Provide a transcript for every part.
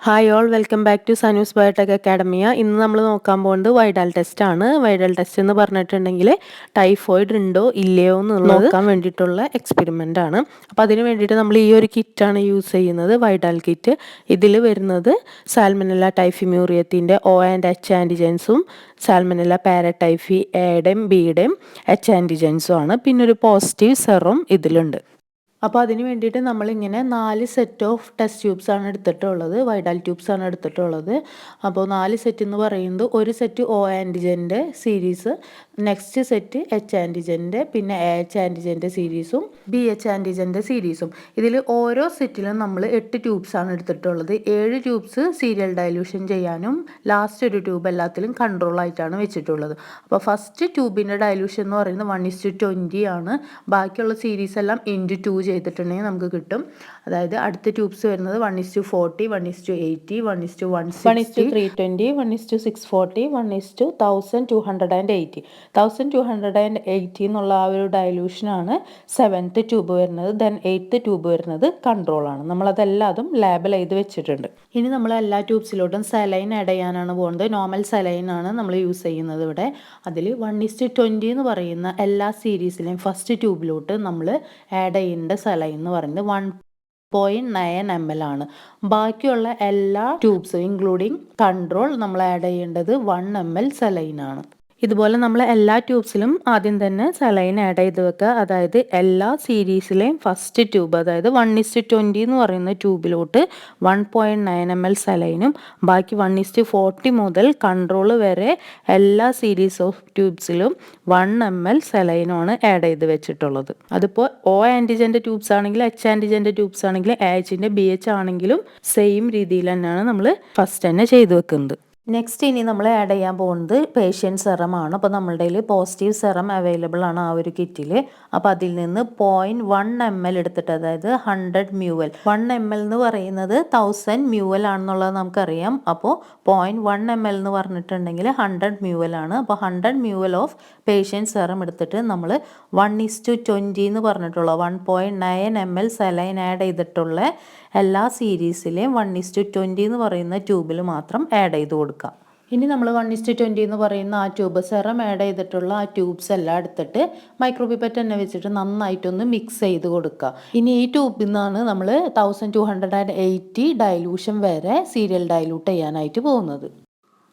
Hi all welcome back to Sanoos biotech academia. ഇന്ന് നമ്മൾ നോക്കാൻ പോകുന്നത് വൈഡൽ ടെസ്റ്റ് ആണ്. വൈഡൽ ടെസ്റ്റ് എന്ന് പറഞ്ഞിട്ടുണ്ടെങ്കിൽ ടൈഫോയിഡ് ഉണ്ടോ ഇല്ലയോ എന്നുള്ളത് നോക്കാൻ വേണ്ടിയിട്ടുള്ള എക്സ്പെരിമെൻ്റ് ആണ്. അപ്പോൾ അതിന് വേണ്ടിയിട്ട് നമ്മൾ ഈ ഒരു കിറ്റാണ് യൂസ് ചെയ്യുന്നത്, വൈഡൽ കിറ്റ്. ഇതിൽ വരുന്നത് സാൽമനല്ല ടൈഫിമ്യൂറിയത്തിൻ്റെ ഒ ആൻഡ് എച്ച് ആൻറ്റിജൻസും സാൽമനല്ല പാരടൈഫി എയുടെയും ബിയുടെയും എച്ച് ആൻറ്റിജൻസും ആണ്. പിന്നെ ഒരു പോസിറ്റീവ് സെറും ഇതിലുണ്ട്. അപ്പോൾ അതിന് വേണ്ടിയിട്ട് നമ്മളിങ്ങനെ 4 സെറ്റ് ഓഫ് ടെസ്റ്റ് ട്യൂബ്സ് ആണ് എടുത്തിട്ടുള്ളത്, വൈഡൽ ട്യൂബ്സ് ആണ് എടുത്തിട്ടുള്ളത്. അപ്പോൾ 4 സെറ്റ് എന്ന് പറയുന്നത് ഒരു സെറ്റ് ഒ ആൻറ്റിജൻ്റെ സീരീസ്, നെക്സ്റ്റ് സെറ്റ് എച്ച് ആൻറ്റിജൻ്റെ, പിന്നെ എ എച്ച് ആൻറ്റിജൻ്റെ സീരീസും ബി എച്ച് ആൻറ്റിജൻ്റെ സീരീസും. ഇതിൽ ഓരോ സെറ്റിലും നമ്മൾ 8 ട്യൂബ്സ് ആണ് എടുത്തിട്ടുള്ളത്. 7 ട്യൂബ്സ് സീരിയൽ ഡൈല്യൂഷൻ ചെയ്യാനും ലാസ്റ്റ് ഒരു ട്യൂബ് എല്ലാത്തിലും കൺട്രോൾ ആയിട്ടാണ് വെച്ചിട്ടുള്ളത്. അപ്പോൾ ഫസ്റ്റ് ട്യൂബിൻ്റെ ഡൈല്യൂഷൻ എന്ന് പറയുന്നത് 1:20 ആണ്. ബാക്കിയുള്ള സീരീസ് എല്ലാം ഇൻറ്റു 2 ചെയ്തിട്ടുണ്ടെങ്കിൽ നമുക്ക് കിട്ടും. അതായത് അടുത്ത ട്യൂബ്സ് വരുന്നത് 1:40, 1:80, 1:160, 1:320, 1:640, 1:1280. 1280 എന്നുള്ള ആ ഒരു ഡൈല്യൂഷനാണ് 7th ട്യൂബ് വരുന്നത്. ദെൻ 8th ട്യൂബ് വരുന്നത് കൺട്രോളാണ്. നമ്മളതെല്ലാതും ലേബൽ ചെയ്ത് വെച്ചിട്ടുണ്ട്. ഇനി നമ്മൾ എല്ലാ ട്യൂബ്സിലോട്ടും സലൈൻ ആഡ് ചെയ്യാനാണ് പോകുന്നത്. നോർമൽ സലൈൻ ആണ് നമ്മൾ യൂസ് ചെയ്യുന്നത് ഇവിടെ. അതിൽ 1:20 എന്ന് പറയുന്ന എല്ലാ സീരീസിലെയും ഫസ്റ്റ് ട്യൂബിലോട്ട് നമ്മൾ ആഡ് ചെയ്യേണ്ട സലൈൻ എന്ന് പറയുന്നത് 1.9 ml ആണ്. ബാക്കിയുള്ള എല്ലാ ട്യൂബ്സും ഇൻക്ലൂഡിങ് കൺട്രോൾ നമ്മൾ ആഡ് ചെയ്യേണ്ടത് 1 ml സലൈൻ ആണ്. ഇതുപോലെ നമ്മൾ എല്ലാ ട്യൂബ്സിലും ആദ്യം തന്നെ സലൈൻ ആഡ് ചെയ്ത് വെക്കുക. അതായത് എല്ലാ സീരീസിലെയും ഫസ്റ്റ് ട്യൂബ്, അതായത് 1:20 എന്ന് പറയുന്ന ട്യൂബിലോട്ട് 1.9 ml സലൈനും ബാക്കി 1:40 മുതൽ കൺട്രോൾ വരെ എല്ലാ സീരീസ് ഓഫ് ട്യൂബ്സിലും 1 ml സലൈനുമാണ് ആഡ് ചെയ്ത് വെച്ചിട്ടുള്ളത്. അതിപ്പോൾ ഒ ആൻറ്റിജൻ്റെ ട്യൂബ്സ് ആണെങ്കിൽ, എച്ച് ആൻറ്റിജൻ്റെ ട്യൂബ്സ് ആണെങ്കിൽ, എ എച്ചിൻ്റെ ബി എച്ച് ആണെങ്കിലും സെയിം രീതിയിൽ തന്നെയാണ് നമ്മൾ ഫസ്റ്റ് തന്നെ ചെയ്ത് വെക്കുന്നത്. നെക്സ്റ്റ് ഇനി നമ്മൾ ആഡ് ചെയ്യാൻ പോകുന്നത് പേഷ്യൻ്റ് സെറമാണ്. അപ്പോൾ നമ്മളുടെ കയ്യിൽ പോസിറ്റീവ് സെറം അവൈലബിൾ ആണ് ആ ഒരു കിറ്റിൽ. അപ്പോൾ അതിൽ നിന്ന് 0.1 ml എടുത്തിട്ട്, അതായത് 100 ml. 1 ml എന്ന് പറയുന്നത് 1000 ml ആണെന്നുള്ളത് നമുക്കറിയാം. അപ്പോൾ 0.1 ml എന്ന് പറഞ്ഞിട്ടുണ്ടെങ്കിൽ 100 ml ആണ്. അപ്പോൾ 100 ml ഓഫ് പേഷ്യൻ്റ് സെറം എടുത്തിട്ട് നമ്മൾ 1:20 എന്ന് പറഞ്ഞിട്ടുള്ള 1.9 ml സലൈൻ ആഡ് ചെയ്തിട്ടുള്ള എല്ലാ സീരീസിലെയും 1:20 എന്ന് പറയുന്ന ട്യൂബിൽ മാത്രം ആഡ് ചെയ്ത് കൊടുക്കുക. ഇനി നമ്മൾ 1:20 എന്ന് പറയുന്ന ആ ട്യൂബ്, സെറം ആഡ് ചെയ്തിട്ടുള്ള ആ ട്യൂബ്സ് എല്ലാം എടുത്തിട്ട് മൈക്രോപിപ്പറ്റ് തന്നെ വെച്ചിട്ട് നന്നായിട്ടൊന്ന് മിക്സ് ചെയ്ത് കൊടുക്കുക. ഇനി ഈ ട്യൂബിൽ നിന്നാണ് നമ്മൾ 1280 ഡൈലൂഷൻ വരെ സീരിയൽ ഡൈലൂട്ട് ചെയ്യാനായിട്ട് പോകുന്നത്.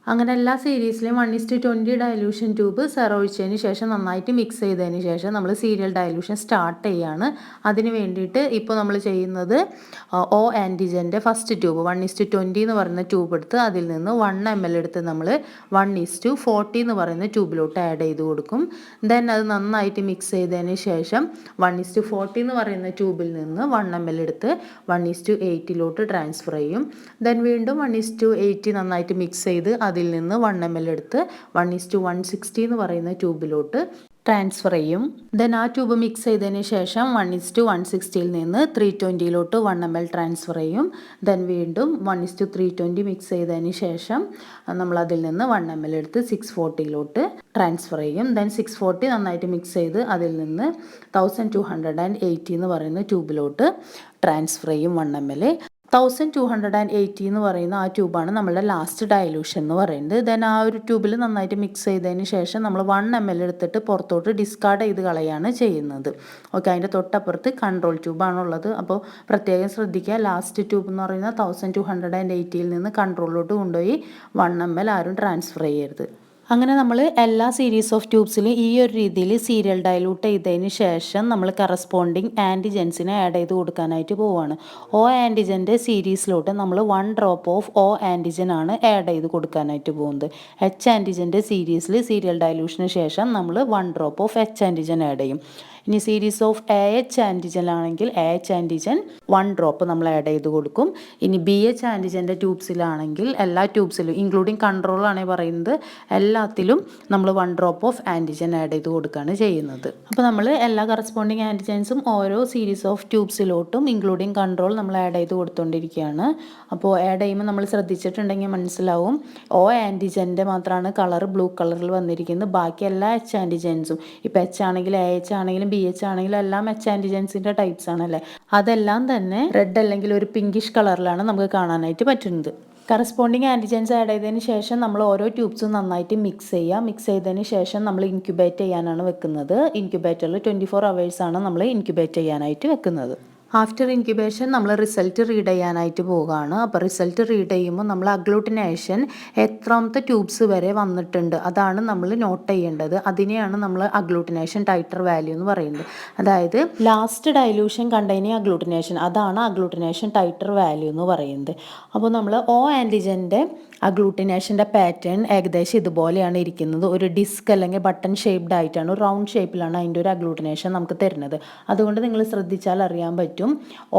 അങ്ങനെ എല്ലാ സീരീസിലെയും 1:20 ഡൈലൂഷൻ ട്യൂബ് സെറം ഒഴിച്ചതിന് ശേഷം നന്നായിട്ട് മിക്സ് ചെയ്തതിന് ശേഷം നമ്മൾ സീരിയൽ ഡൈലൂഷൻ സ്റ്റാർട്ട് ചെയ്യാണ്. അതിന് വേണ്ടിയിട്ട് ഇപ്പോൾ നമ്മൾ ചെയ്യുന്നത് ഒ ആൻറ്റിജൻ്റെ ഫസ്റ്റ് ട്യൂബ് 1:20 എന്ന് പറയുന്ന ട്യൂബ് എടുത്ത് അതിൽ നിന്ന് 1 ml എടുത്ത് നമ്മൾ 1:40 എന്ന് പറയുന്ന ട്യൂബിലോട്ട് ആഡ് ചെയ്ത് കൊടുക്കും. ദെൻ അത് നന്നായിട്ട് മിക്സ് ചെയ്തതിന് ശേഷം 1:40 എന്ന് പറയുന്ന ട്യൂബിൽ നിന്ന് 1 ml എടുത്ത് 1:80 ട്രാൻസ്ഫർ ചെയ്യും. ദെൻ വീണ്ടും 1:80 നന്നായിട്ട് മിക്സ് ചെയ്ത് അതിൽ നിന്ന് 1 ml എടുത്ത് 1:160 എന്ന് പറയുന്ന ട്യൂബിലോട്ട് ട്രാൻസ്ഫർ ചെയ്യും. ദെൻ ആ ട്യൂബ് മിക്സ് ചെയ്തതിന് ശേഷം 1:160 നിന്ന് 320 1 ml ട്രാൻസ്ഫർ ചെയ്യും. ദെൻ വീണ്ടും 1:320 മിക്സ് ചെയ്തതിന് ശേഷം നമ്മൾ അതിൽ നിന്ന് 1 ml എടുത്ത് 640 ട്രാൻസ്ഫർ ചെയ്യും. ദെൻ 640 നന്നായിട്ട് മിക്സ് ചെയ്ത് അതിൽ നിന്ന് 1280 എന്ന് പറയുന്ന ട്യൂബിലോട്ട് ട്രാൻസ്ഫർ ചെയ്യും 1 ml. 1280 എന്ന് പറയുന്ന ആ ട്യൂബാണ് നമ്മളുടെ ലാസ്റ്റ് ഡൈലൂഷൻ എന്ന് പറയുന്നത്. ദെൻ ആ ഒരു ട്യൂബിൽ നന്നായിട്ട് മിക്സ് ചെയ്തതിന് ശേഷം നമ്മൾ 1 ml എടുത്തിട്ട് പുറത്തോട്ട് ഡിസ്കാർഡ് ചെയ്ത് കളയാണ് ചെയ്യുന്നത്. ഓക്കെ, അതിൻ്റെ തൊട്ടപ്പുറത്ത് കൺട്രോൾ ട്യൂബാണുള്ളത്. അപ്പോൾ പ്രത്യേകം ശ്രദ്ധിക്കുക, ലാസ്റ്റ് ട്യൂബ് എന്ന് പറയുന്നത് 1280 നിന്ന് കൺട്രോളിലോട്ട് കൊണ്ടുപോയി 1 ml ആരും ട്രാൻസ്ഫർ ചെയ്യരുത്. അങ്ങനെ നമ്മൾ എല്ലാ സീരീസ് ഓഫ് ട്യൂബ്സിലും ഈ ഒരു രീതിയിൽ സീരിയൽ ഡൈലൂട്ട് ചെയ്തതിന് ശേഷം നമ്മൾ കറസ്പോണ്ടിങ് ആൻറ്റിജൻസിനെ ആഡ് ചെയ്ത് കൊടുക്കാനായിട്ട് പോവുകയാണ്. ഒ ആൻറ്റിജൻ്റെ സീരീസിലോട്ട് നമ്മൾ 1 ഡ്രോപ്പ് ഓഫ് ഒ ആൻറ്റിജൻ ആണ് ആഡ് ചെയ്ത് കൊടുക്കാനായിട്ട് പോകുന്നത്. എച്ച് ആൻറ്റിജൻ്റെ സീരീസിൽ സീരിയൽ ഡൈലൂഷന് ശേഷം നമ്മൾ 1 drop of H antigen add ചെയ്യും. ഇനി series of A H antigen ആണെങ്കിൽ എ എച്ച് ആൻറ്റിജൻ 1 ഡ്രോപ്പ് നമ്മൾ ആഡ് ചെയ്ത് കൊടുക്കും. ഇനി ബി എച്ച് ആൻറ്റിജൻ്റെ ട്യൂബ്സിലാണെങ്കിൽ എല്ലാ ട്യൂബ്സിലും ഇൻക്ലൂഡിങ് കൺട്രോളാണ് പറയുന്നത്, എല്ലാത്തിലും നമ്മൾ 1 ഡ്രോപ്പ് ഓഫ് ആൻറ്റിജൻ ആഡ് ചെയ്ത് കൊടുക്കുകയാണ് ചെയ്യുന്നത്. അപ്പോൾ നമ്മൾ എല്ലാ കറസ്പോണ്ടിങ് ആൻറ്റിജൻസും ഓരോ സീരീസ് ഓഫ് ട്യൂബ്സിലോട്ടും ഇൻക്ലൂഡിങ് കൺട്രോൾ നമ്മൾ ആഡ് ചെയ്ത് കൊടുത്തുകൊണ്ടിരിക്കുകയാണ്. അപ്പോൾ ആഡ് ചെയ്യുമ്പോൾ നമ്മൾ ശ്രദ്ധിച്ചിട്ടുണ്ടെങ്കിൽ മനസ്സിലാവും, ഒ ആൻറ്റിജൻ്റെ മാത്രമാണ് കളർ ബ്ലൂ കളറിൽ വന്നിരിക്കുന്നത്. ബാക്കി എല്ലാ എച്ച് ആൻറ്റിജൻസും, ഇപ്പോൾ എച്ച് ആണെങ്കിലും എ എച്ച് ആണെങ്കിലും BH ആണെങ്കിലും എല്ലാം H ആൻറ്റിജൻസിൻ്റെ ടൈപ്സ് ആണല്ലേ. അതെല്ലാം തന്നെ റെഡ് അല്ലെങ്കിൽ ഒരു പിങ്കിഷ് കളറിലാണ് നമുക്ക് കാണാനായിട്ട് പറ്റുന്നത്. കറസ്പോണ്ടിങ് ആൻറ്റിജൻസ് ആഡ് ചെയ്തതിന് ശേഷം നമ്മൾ ഓരോ ട്യൂബ്സും നന്നായിട്ട് മിക്സ് ചെയ്യുക. മിക്സ് ചെയ്തതിന് ശേഷം നമ്മൾ ഇൻക്യുബേറ്റ് ചെയ്യാനാണ് വെക്കുന്നത്. ഇൻക്യുബേറ്ററിൽ 24 hours ആണ് നമ്മൾ ഇൻക്യുബേറ്റ് ചെയ്യാനായിട്ട് വെക്കുന്നത്. ആഫ്റ്റർ ഇൻക്യുബേഷൻ നമ്മൾ റിസൾട്ട് റീഡ് ചെയ്യാനായിട്ട് പോവുകയാണ്. അപ്പോൾ റിസൾട്ട് റീഡ് ചെയ്യുമ്പോൾ നമ്മൾ അഗ്ലൂട്ടിനേഷൻ എത്രാമത്തെ ട്യൂബ്സ് വരെ വന്നിട്ടുണ്ട് അതാണ് നമ്മൾ നോട്ട് ചെയ്യേണ്ടത്. അതിനെയാണ് നമ്മൾ അഗ്ലൂട്ടിനേഷൻ ടൈറ്റർ വാല്യൂ എന്ന് പറയുന്നത്. അതായത് ലാസ്റ്റ് ഡൈലൂഷൻ കണ്ടെയ്നിങ് അഗ്ലൂട്ടിനേഷൻ, അതാണ് അഗ്ലൂട്ടിനേഷൻ ടൈറ്റർ വാല്യൂ എന്ന് പറയുന്നത്. അപ്പോൾ നമ്മൾ O ആൻറ്റിജൻ്റെ അഗ്ലൂട്ടിനേഷൻ്റെ പാറ്റേൺ ഏകദേശം ഇതുപോലെയാണ് ഇരിക്കുന്നത്. ഒരു ഡിസ്ക് അല്ലെങ്കിൽ ബട്ടൺ ഷേപ്ഡ് ആയിട്ടാണ്, ഒരു റൗണ്ട് ഷേപ്പിലാണ് അതിൻ്റെ ഒരു അഗ്ലൂട്ടിനേഷൻ നമുക്ക് തരുന്നത്. അതുകൊണ്ട് നിങ്ങൾ ശ്രദ്ധിച്ചാൽ അറിയാൻ പറ്റും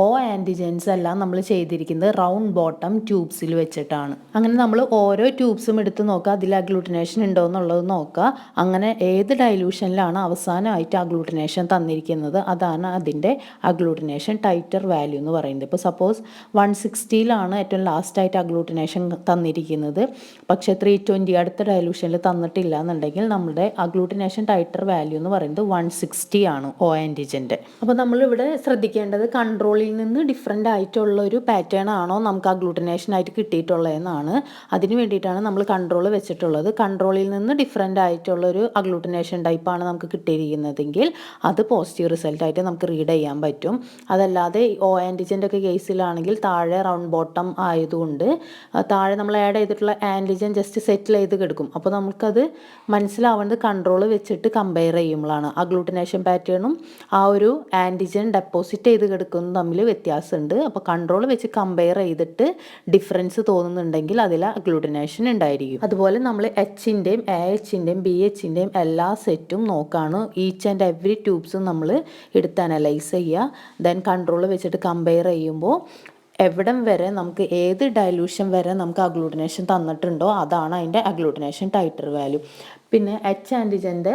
O ആൻറ്റിജൻസ് എല്ലാം നമ്മൾ ചെയ്തിരിക്കുന്നത് റൗണ്ട് ബോട്ടം ട്യൂബ്സിൽ വെച്ചിട്ടാണ്. അങ്ങനെ നമ്മൾ ഓരോ ട്യൂബ്സും എടുത്ത് നോക്കുക, അതിൽ അഗ്ലൂട്ടിനേഷൻ ഉണ്ടോ എന്നുള്ളത് നോക്കുക. അങ്ങനെ ഏത് ഡൈലൂഷനിലാണ് അവസാനമായിട്ട് അഗ്ലൂട്ടിനേഷൻ തന്നിരിക്കുന്നത് അതാണ് അതിൻ്റെ അഗ്ലൂട്ടിനേഷൻ ടൈറ്റർ വാല്യൂ എന്ന് പറയുന്നത്. ഇപ്പോൾ സപ്പോസ് 160ലാണ് ഏറ്റവും ലാസ്റ്റായിട്ട് അഗ്ലൂട്ടിനേഷൻ തന്നിരിക്കുന്നത്, പക്ഷേ 320 അടുത്ത ഡൈലൂഷനിൽ തന്നിട്ടില്ല എന്നുണ്ടെങ്കിൽ നമ്മുടെ അഗ്ലൂട്ടിനേഷൻ ടൈറ്റർ വാല്യൂ എന്ന് പറയുന്നത് 160 ആണ് O ആൻറ്റിജൻ്റെ. അപ്പോൾ നമ്മളിവിടെ ശ്രദ്ധിക്കേണ്ടത് കൺട്രോളിൽ നിന്ന് ഡിഫറെൻ്റ് ആയിട്ടുള്ള ഒരു പാറ്റേൺ ആണോ നമുക്ക് അഗ്ലൂട്ടിനേഷനായിട്ട് കിട്ടിയിട്ടുള്ളതെന്നാണ്. അതിന് വേണ്ടിയിട്ടാണ് നമ്മൾ കൺട്രോൾ വെച്ചിട്ടുള്ളത്. കൺട്രോളിൽ നിന്ന് ഡിഫറെൻ്റ് ആയിട്ടുള്ളൊരു അഗ്ലൂട്ടിനേഷൻ ടൈപ്പാണ് നമുക്ക് കിട്ടിയിരിക്കുന്നതെങ്കിൽ അത് പോസിറ്റീവ് റിസൾട്ടായിട്ട് നമുക്ക് റീഡ് ചെയ്യാൻ പറ്റും. അതല്ലാതെ O ആൻറ്റിജൻ്റെ ഒക്കെ കേസിലാണെങ്കിൽ താഴെ റൗണ്ട് ബോട്ടം ആയതുകൊണ്ട് താഴെ നമ്മൾ ആഡ് ചെയ്തിട്ടുള്ള ആൻറ്റിജൻ ജസ്റ്റ് സെറ്റിൽ ചെയ്ത് കിടക്കും. അപ്പോൾ നമുക്കത് മനസ്സിലാവേണ്ടത് കൺട്രോൾ വെച്ചിട്ട് കമ്പയർ ചെയ്യുമ്പോഴാണ്. അഗ്ലൂട്ടിനേഷൻ പാറ്റേണും ആ ഒരു ആൻറ്റിജൻ ഡെപ്പോസിറ്റ് ചെയ്ത് കിടക്കുന്നതും തമ്മിൽ വ്യത്യാസമുണ്ട്. അപ്പോൾ കൺട്രോൾ വെച്ച് കമ്പയർ ചെയ്തിട്ട് ഡിഫറൻസ് തോന്നുന്നുണ്ടെങ്കിൽ അതിൽ അഗ്ലൂട്ടിനേഷൻ ഉണ്ടായിരിക്കും. അതുപോലെ നമ്മൾ Hൻ്റെയും AHൻ്റെയും BHൻ്റെയും എല്ലാ സെറ്റും നോക്കാണ്. ഈച്ച് ആൻഡ് എവറി ട്യൂബ്സും നമ്മൾ എടുത്ത് അനലൈസ് ചെയ്യുക. ദെൻ കൺട്രോൾ വെച്ചിട്ട് കമ്പയർ ചെയ്യുമ്പോൾ എവിടം വരെ നമുക്ക് ഏത് ഡൈലൂഷൻ വരെ നമുക്ക് അഗ്ലൂട്ടിനേഷൻ തന്നിട്ടുണ്ടോ അതാണ് അതിൻ്റെ അഗ്ലൂട്ടിനേഷൻ ടൈറ്റർ വാല്യൂ. പിന്നെ H ആൻറ്റിജൻ്റെ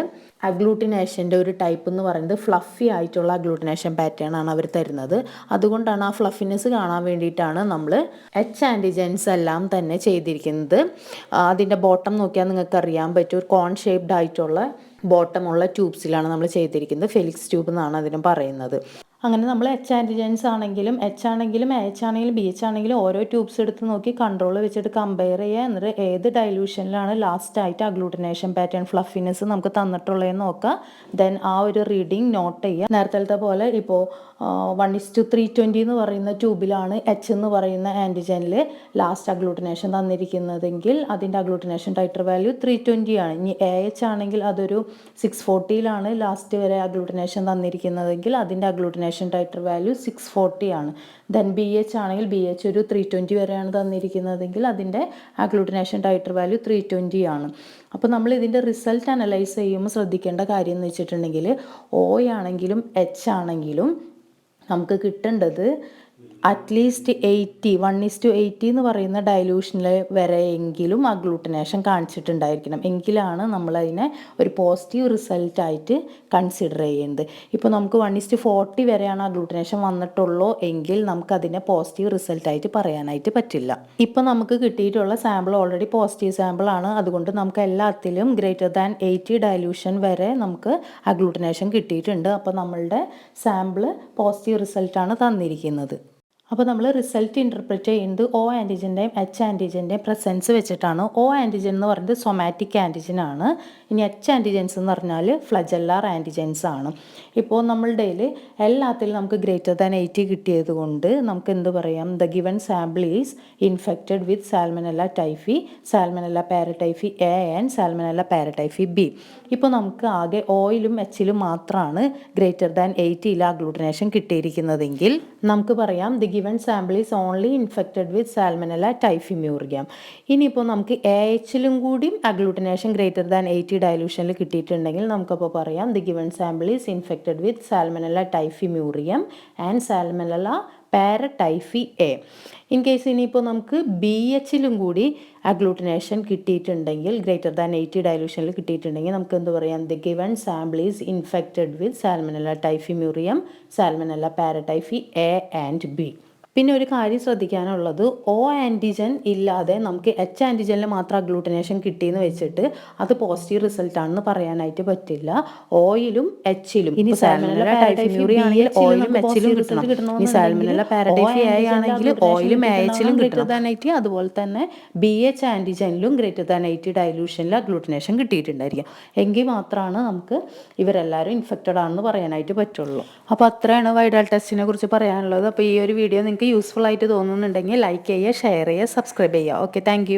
അഗ്ലൂട്ടിനേഷൻ്റെ ഒരു ടൈപ്പ് എന്ന് പറയുന്നത് ഫ്ലഫി ആയിട്ടുള്ള അഗ്ലൂട്ടിനേഷൻ പാറ്റേൺ ആണ് അവർ തരുന്നത്. അതുകൊണ്ടാണ് ആ ഫ്ലഫിനെസ് കാണാൻ വേണ്ടിയിട്ടാണ് നമ്മൾ H ആൻറ്റിജൻസ് എല്ലാം തന്നെ ചെയ്തിരിക്കുന്നത്. അതിൻ്റെ ബോട്ടം നോക്കിയാൽ നിങ്ങൾക്ക് അറിയാൻ പറ്റും, ഒരു കോൺ ഷേപ്ഡ് ആയിട്ടുള്ള ബോട്ടമുള്ള ട്യൂബ്സിലാണ് നമ്മൾ ചെയ്തിരിക്കുന്നത്. ഫെലിക്സ് ട്യൂബ് എന്നാണ് അതിന് പറയുന്നത്. അങ്ങനെ നമ്മൾ H ആൻറ്റിജൻസ് ആണെങ്കിലും AH ആണെങ്കിലും BH ആണെങ്കിലും ഓരോ ട്യൂബ്സ് എടുത്ത് നോക്കി കൺട്രോൾ വെച്ചിട്ട് കമ്പയർ ചെയ്യുക. എന്നിട്ട് ഏത് ഡൈലൂഷനിലാണ് ലാസ്റ്റായിട്ട് അഗ്ലൂട്ടിനേഷൻ പാറ്റേൺ ഫ്ലഫിനെസ് നമുക്ക് തന്നിട്ടുള്ളതെന്ന് നോക്കുക. ദെൻ ആ ഒരു റീഡിങ് നോട്ട് ചെയ്യുക. നേരത്തെ പോലെ ഇപ്പോൾ 1:320 എന്ന് പറയുന്ന ട്യൂബിലാണ് H എന്ന് പറയുന്ന ആൻറ്റിജനിൽ ലാസ്റ്റ് അഗ്ലൂട്ടിനേഷൻ തന്നിരിക്കുന്നതെങ്കിൽ അതിൻ്റെ അഗ്ലൂട്ടിനേഷൻ ടൈറ്റർ വാല്യൂ 320 ആണ്. ഇനി AH ആണെങ്കിൽ അതൊരു 640ലാണ് ലാസ്റ്റ് വരെ അഗ്ലൂട്ടിനേഷൻ തന്നിരിക്കുന്നതെങ്കിൽ അതിൻ്റെ അഗ്ലൂട്ടിനേഷൻ ടൈറ്റർ വാല്യൂ 640 ആണ്. ദെൻ BH ആണെങ്കിൽ BH ഒരു 320 വരെയാണ് തന്നിരിക്കുന്നതെങ്കിൽ അതിൻ്റെ അഗ്ലൂട്ടിനേഷൻ ടൈറ്റർ വാല്യൂ 320 ആണ്. അപ്പോൾ നമ്മൾ ഇതിൻ്റെ റിസൾട്ട് അനലൈസ് ചെയ്യുമ്പോൾ ശ്രദ്ധിക്കേണ്ട കാര്യം എന്ന് വെച്ചിട്ടുണ്ടെങ്കിൽ O ആണെങ്കിലും H ആണെങ്കിലും നമുക്ക് കിട്ടേണ്ടത് അറ്റ്ലീസ്റ്റ് 1:80 എന്ന് പറയുന്ന ഡൈലൂഷനിൽ വരെയെങ്കിലും അഗ്ലൂട്ടിനേഷൻ കാണിച്ചിട്ടുണ്ടായിരിക്കണം. എങ്കിലാണ് നമ്മളതിനെ ഒരു പോസിറ്റീവ് റിസൾട്ടായിട്ട് കൺസിഡർ ചെയ്യുന്നത്. ഇപ്പോൾ നമുക്ക് 1:40 വരെയാണ് അഗ്ലൂട്ടിനേഷൻ വന്നിട്ടുള്ളൂ എങ്കിൽ നമുക്കതിനെ പോസിറ്റീവ് റിസൾട്ടായിട്ട് പറയാനായിട്ട് പറ്റില്ല. ഇപ്പോൾ നമുക്ക് കിട്ടിയിട്ടുള്ള സാമ്പിൾ ഓൾറെഡി പോസിറ്റീവ് സാമ്പിളാണ്. അതുകൊണ്ട് നമുക്ക് എല്ലാത്തിലും >80 ഡൈലൂഷൻ വരെ നമുക്ക് അഗ്ലൂട്ടിനേഷൻ കിട്ടിയിട്ടുണ്ട്. അപ്പോൾ നമ്മളുടെ സാമ്പിൾ പോസിറ്റീവ് റിസൾട്ടാണ് തന്നിരിക്കുന്നത്. അപ്പോൾ നമ്മൾ റിസൾട്ട് ഇൻ്റർപ്രറ്റ് ചെയ്യുന്നത് O ആൻറ്റിജൻ്റെയും H ആൻറ്റിജൻ്റെയും പ്രസൻസ് വെച്ചിട്ടാണ്. O ആൻറ്റിജൻ എന്ന് പറയുന്നത് സൊമാറ്റിക് ആൻറ്റിജൻ ആണ്. ഇനി H ആൻറ്റിജൻസ് എന്ന് പറഞ്ഞാൽ ഫ്ലജല്ലാർ ആൻറ്റിജൻസ് ആണ്. ഇപ്പോൾ നമ്മളുടെ എല്ലാത്തിലും നമുക്ക് >80 കിട്ടിയത് കൊണ്ട് നമുക്ക് എന്ത് പറയാം, the given sample is infected with Salmonella typhi, Salmonella paratyphi A and Salmonella paratyphi B. ഇപ്പോൾ നമുക്ക് ആകെ Oയിലും Hയിലും മാത്രമാണ് >80 അഗ്ലൂട്ടിനേഷൻ കിട്ടിയിരിക്കുന്നതെങ്കിൽ നമുക്ക് പറയാം the given sample is only infected with Salmonella typhimurium. ഇനിയിപ്പോൾ നമുക്ക് AHലും കൂടി അഗ്ലൂട്ടിനേഷൻ >80 ഡൈലൂഷനിൽ കിട്ടിയിട്ടുണ്ടെങ്കിൽ നമുക്കപ്പോൾ പറയാം the given sample is infected with Salmonella typhimurium and Salmonella paratyphi A. In case ഇനിയിപ്പോൾ നമുക്ക് BHലും കൂടി അഗ്ലൂട്ടിനേഷൻ കിട്ടിയിട്ടുണ്ടെങ്കിൽ >80 ഡൈലൂഷനിൽ കിട്ടിയിട്ടുണ്ടെങ്കിൽ നമുക്ക് എന്ത് പറയാം, the given sample is infected with Salmonella typhimurium, Salmonella paratyphi A and B. പിന്നെ ഒരു കാര്യം ശ്രദ്ധിക്കാനുള്ളത് O ആൻറ്റിജൻ ഇല്ലാതെ നമുക്ക് H ആൻറ്റിജനിൽ മാത്രം അഗ്ലൂട്ടിനേഷൻ കിട്ടിയെന്ന് വെച്ചിട്ട് അത് പോസിറ്റീവ് റിസൾട്ട് ആണെന്ന് പറയാനായിട്ട് പറ്റില്ല. ഓയിലും എച്ചിലും ഇനി സാൽമണല്ല ടൈഫിമ്യൂറി ആണെങ്കിൽ ഓയിലും എച്ചിലും കിട്ടണം. ഇനി സാൽമണല്ല പാരഡൈഫി എ ആണെങ്കിൽ ഓയിലും എച്ചിലും കിട്ടണം. അതുപോലെ തന്നെ BH ആൻറ്റിജനിലും >80 ഡൈലൂഷനിൽ അഗ്ലൂട്ടിനേഷൻ കിട്ടിയിട്ടുണ്ടായിരിക്കും. എങ്കിൽ മാത്രമാണ് നമുക്ക് ഇവരെല്ലാവരും ഇൻഫെക്റ്റഡ് ആണെന്ന് പറയാനായിട്ട് പറ്റുള്ളൂ. അപ്പോൾ അത്രയാണ് വൈഡാൽ ടെസ്റ്റിനെ കുറിച്ച് പറയാനുള്ളത്. അപ്പോൾ ഈ ഒരു വീഡിയോ നിങ്ങൾക്ക് യൂസ്ഫുൾ ആയിട്ട് തോന്നുന്നുണ്ടെങ്കിൽ ലൈക്ക് ചെയ്യുക, ഷെയർ ചെയ്യുക, സബ്സ്ക്രൈബ് ചെയ്യുക. Okay, thank